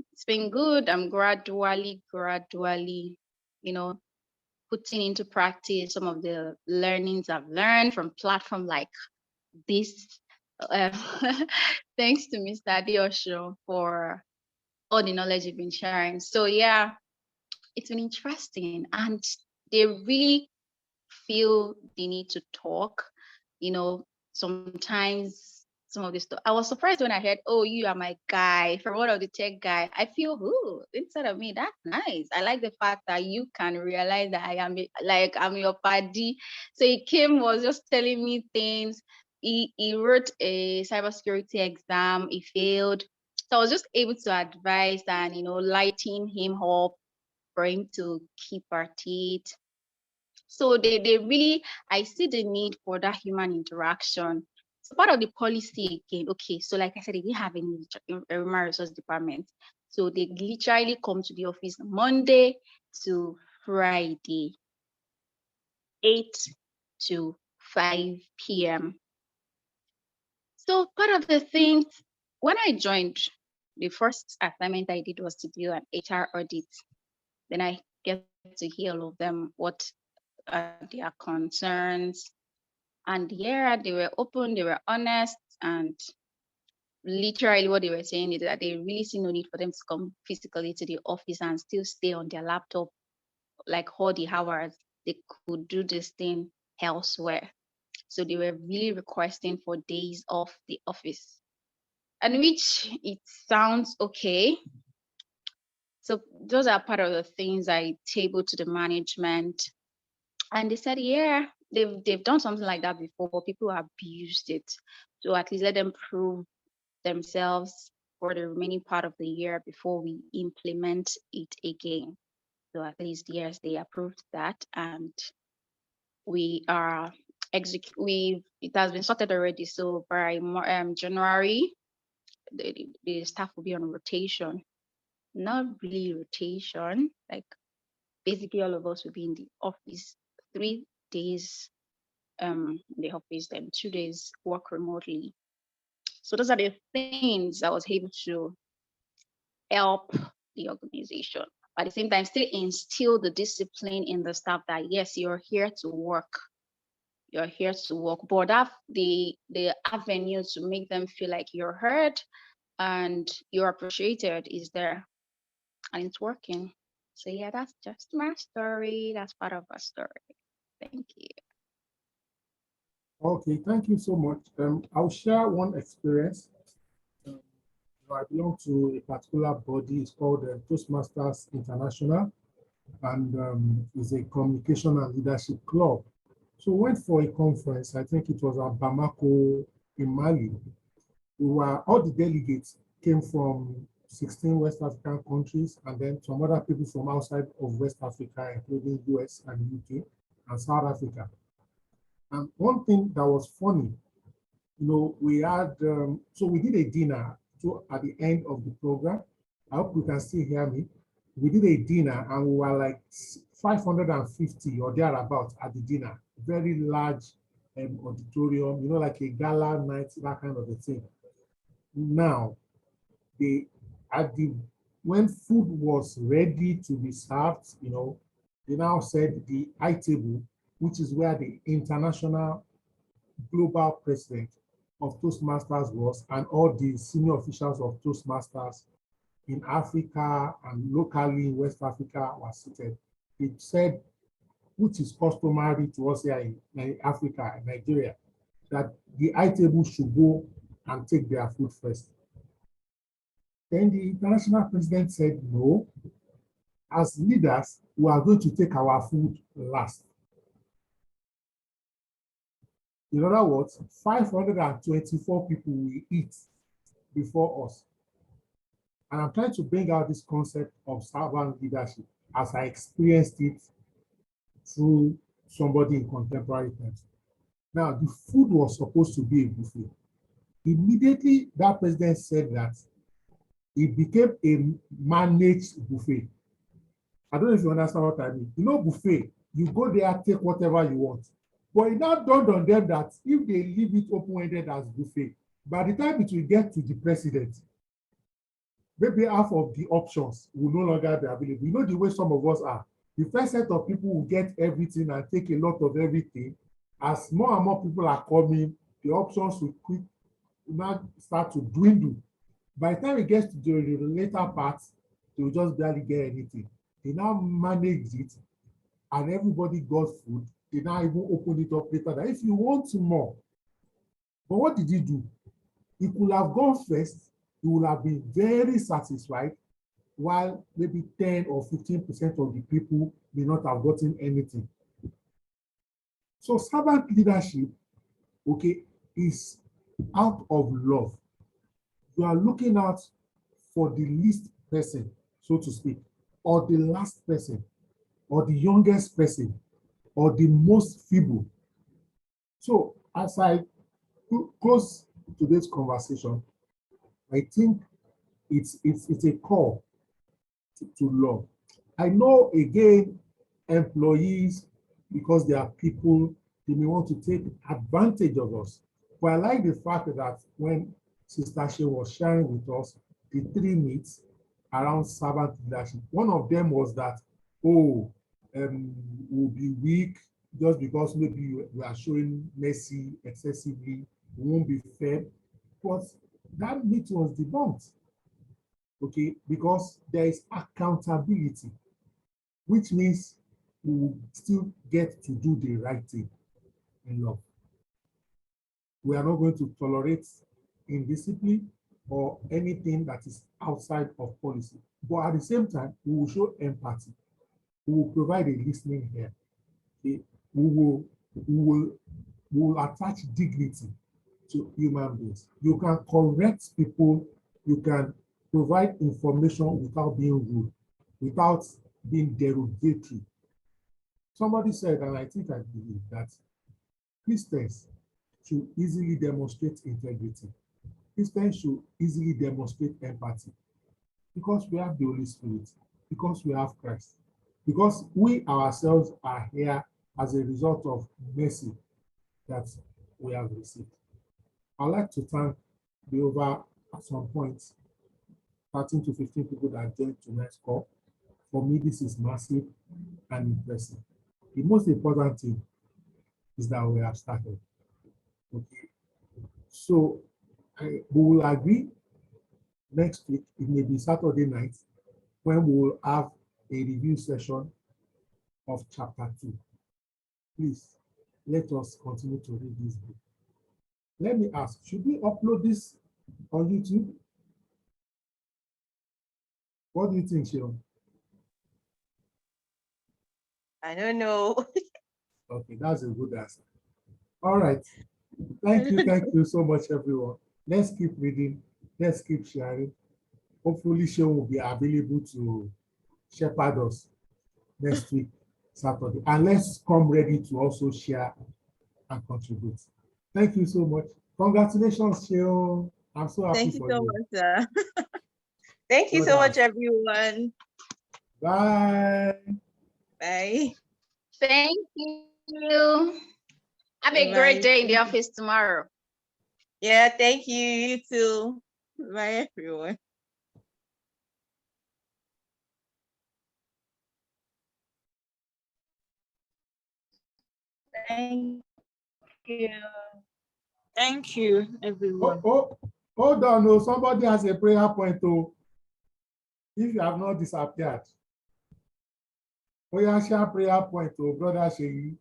good. I'm gradually, putting into practice some of the learnings I've learned from platform like this. Thanks to Mr. Adeosho for all the knowledge you've been sharing. So yeah, it's been interesting, and they really feel the need to talk. Sometimes some of this stuff. I was surprised when I heard, you are my guy from one of the tech guy. I feel, inside of me, that's nice. I like the fact that you can realize that I'm your buddy. So he was just telling me things. He wrote a cybersecurity exam. He failed. So I was just able to advise and, lighten him up for him to keep at it. So they really, I see the need for that human interaction. So part of the policy again, okay, so like I said, they didn't have any human resource department. So they literally come to the office Monday to Friday, 8 to 5 p.m. So part of the things, when I joined, the first assignment I did was to do an HR audit. Then I get to hear all of them, what are their concerns. And yeah, they were open, they were honest, and literally what they were saying is that they really see no need for them to come physically to the office and still stay on their laptop like all the hours. They could do this thing elsewhere. So they were really requesting for days off the office, and which it sounds okay. So those are part of the things I tabled to the management, and they said, yeah, they've done something like that before, but people abused it. So at least let them prove themselves for the remaining part of the year before we implement it again. So at least yes, they approved that, and we are it has been sorted already. So by January, the staff will be on rotation. Not really rotation, like basically all of us will be in the office 3 days in the office, then 2 days work remotely. So those are the things I was able to help the organization. At the same time, still instill the discipline in the staff that yes, you're here to work. You're here to work, but that the avenue to make them feel like you're heard and you're appreciated is there, and it's working. So yeah, that's just my story. That's part of our story. Thank you. Okay, thank you so much. I'll share one experience. I belong to a particular body. It's called Toastmasters International, and is a communication and leadership club. So we went for a conference. I think it was at Bamako in Mali. All the delegates came from 16 West African countries, and then some other people from outside of West Africa, including US and UK and South Africa. And one thing that was funny, we had, so we did a dinner at the end of the program. I hope you can still hear me. We did a dinner and we were like 550 or thereabouts at the dinner. Very large auditorium, like a gala night, that kind of a thing. Now, when food was ready to be served, they now said the high table, which is where the international global president of Toastmasters was, and all the senior officials of Toastmasters in Africa and locally in West Africa were seated. It said, which is customary to us here in Africa, Nigeria, that the high table should go and take their food first. Then the international president said, no, as leaders, we are going to take our food last. In other words, 524 people will eat before us. And I'm trying to bring out this concept of servant leadership as I experienced it through somebody in contemporary times. Now, the food was supposed to be a buffet. Immediately, that president said that it became a managed buffet. I don't know if you understand what I mean. Buffet, you go there, take whatever you want. But it now dawned on them that if they leave it open-ended as buffet, by the time it will get to the president, maybe half of the options will no longer be available. You know the way some of us are. The first set of people will get everything and take a lot of everything. As more and more people are coming, the options will now start to dwindle. By the time it gets to the later parts, they will just barely get anything. They now managed it, and everybody got food. They now even opened it up later that if you want more. But what did he do? He could have gone first. He would have been very satisfied, while maybe 10 or 15% of the people may not have gotten anything. So servant leadership, okay, is out of love. You are looking out for the least person, so to speak, or the last person, or the youngest person, or the most feeble. So as I close today's conversation, I think it's a call to love. I know again, employees, because they are people, they may want to take advantage of us. But I like the fact that when Sister She was sharing with us the 3 myths around servant leadership, one of them was that, oh, we'll be weak just because maybe we are showing mercy excessively, we won't be fair. But that myth was debunked. Okay, because there is accountability, which means we will still get to do the right thing in love. We are not going to tolerate indiscipline or anything that is outside of policy. But at the same time, we will show empathy. We will provide a listening ear. Okay? We will attach dignity to human beings. You can correct people, you can provide information without being rude, without being derogatory. Somebody said, and I think I believe, that Christians should easily demonstrate integrity. Christians should easily demonstrate empathy because we have the Holy Spirit, because we have Christ, because we ourselves are here as a result of mercy that we have received. I'd like to thank the over, at some point, 13 to 15 people that joined tonight's call. For me, this is massive and impressive. The most important thing is that we have started. Okay. So we will agree next week, it may be Saturday night, when we will have a review session of chapter 2. Please, let us continue to read this book. Let me ask, should we upload this on YouTube? What do you think, Sharon? I don't know. Okay, that's a good answer. All right. Thank you so much, everyone. Let's keep reading. Let's keep sharing. Hopefully, Sharon will be available to shepherd us next week, Saturday. And let's come ready to also share and contribute. Thank you so much. Congratulations, Sharon. I'm so happy Thank you for so you. much, sir. Thank you so much, everyone. Bye. Bye. Thank you. Have a great Bye. day in the office tomorrow. Yeah, thank you. You too. Bye, everyone. Thank you. Thank you, everyone. Hold on. Oh, somebody has a prayer point. Oh, if you have not disappeared. Oh, yeah, share prayer point. Oh, brother Sheyi.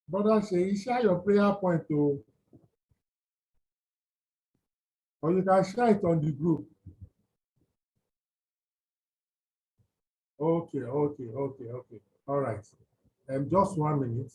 Brother Sheyi, share your prayer point. Oh, or you can share it on the group. Okay. All right. Just 1 minute.